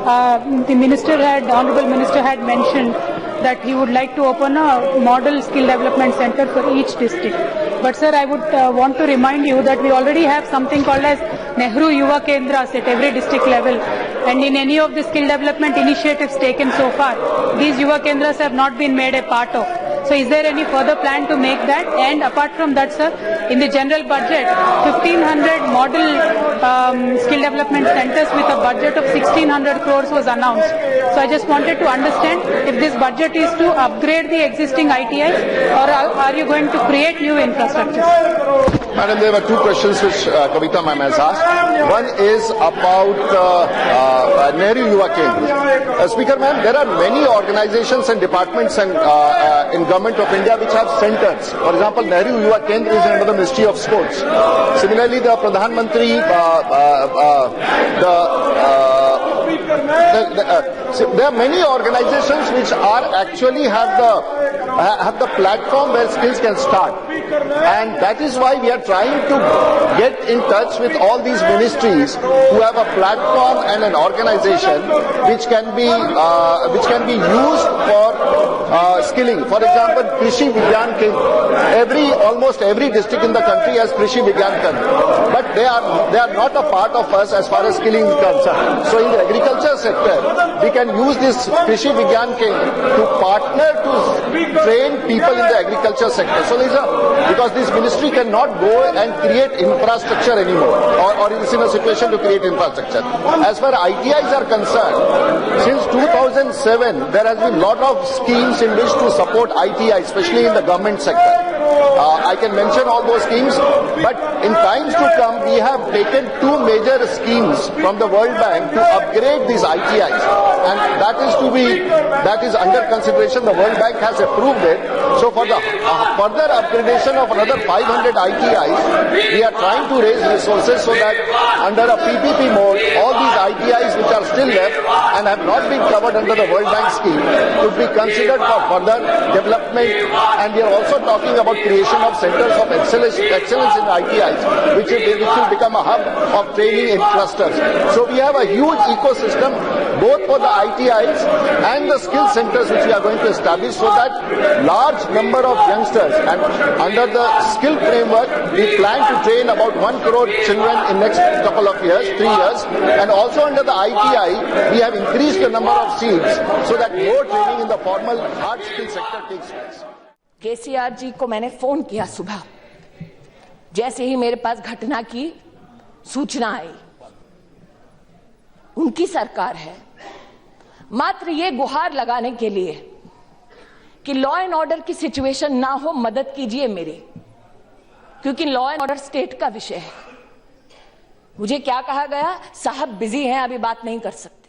Honorable Minister had mentioned that he would like to open a model skill development center for each district. But sir, I would want to remind you that we already have something called as Nehru Yuva Kendras at every district level. And in any of the skill development initiatives taken so far, these Yuva Kendras have not been made a part of. So is there any further plan to make that? And apart from that, sir, in the general budget, 1,500 model skill development centers with a budget of 1,600 crores was announced. So I just wanted to understand if this budget is to upgrade the existing ITIs or are you going to create new infrastructure? Madam, there were two questions which Kavita ma'am has asked. One is about Nehru Yuva Kendra. Speaker ma'am, there are many organizations and departments and in Government of India which have centers. For example, Nehru Yuva Kendra is under the Ministry of Sports. Similarly, the Pradhan Mantri, there are many organizations which are actually have the platform where skills can start, and that is why we are trying to get in touch with all these ministries who have a platform and an organization which can be used for skilling. For example, Krishi Vigyan Kendra. Almost every district in the country has Krishi Vigyan Kendra, but they are not a part of us as far as skilling is concerned. So in the agriculture sector, we can use this Krishi Vigyan Kendra to partner to train people in the agriculture sector. So because this ministry cannot go and create infrastructure anymore, or is in a situation to create infrastructure. As far as ITIs are concerned, since 2007, there has been a lot of schemes in which to support ITI, especially in the government sector. I can mention all those schemes, but in times to come, we have taken two major schemes from the World Bank to upgrade these ITIs, and that is under consideration. The World Bank has approved it. So for the further upgradation of another 500 ITIs, we are trying to raise resources so that under a PPP mode, all these ITIs which are still left and have not been covered under the World Bank scheme could be considered for further development. And we are also talking about creation of centers of excellence in ITIs, which will become a hub of training in clusters. So we have a huge ecosystem both for the ITIs and the skill centers which we are going to establish, so that large number of youngsters, and under the skill framework we plan to train about 1 crore children in next couple of years, 3 years, and also under the ITI we have increased the number of seats so that more training in the formal hard skill sector takes place. KCR जी को मैंने phone किया सुबह, जैसे ही मेरे पास घटना की सूचना आई। उनकी सरकार है, मात्र ये गुहार लगाने के लिए कि लॉ एंड ऑर्डर की सिचुएशन ना हो, मदद कीजिए मेरी, क्योंकि लॉ एंड ऑर्डर स्टेट का विषय है। मुझे क्या कहा गया, साहब बिजी हैं, अभी बात नहीं कर सकते।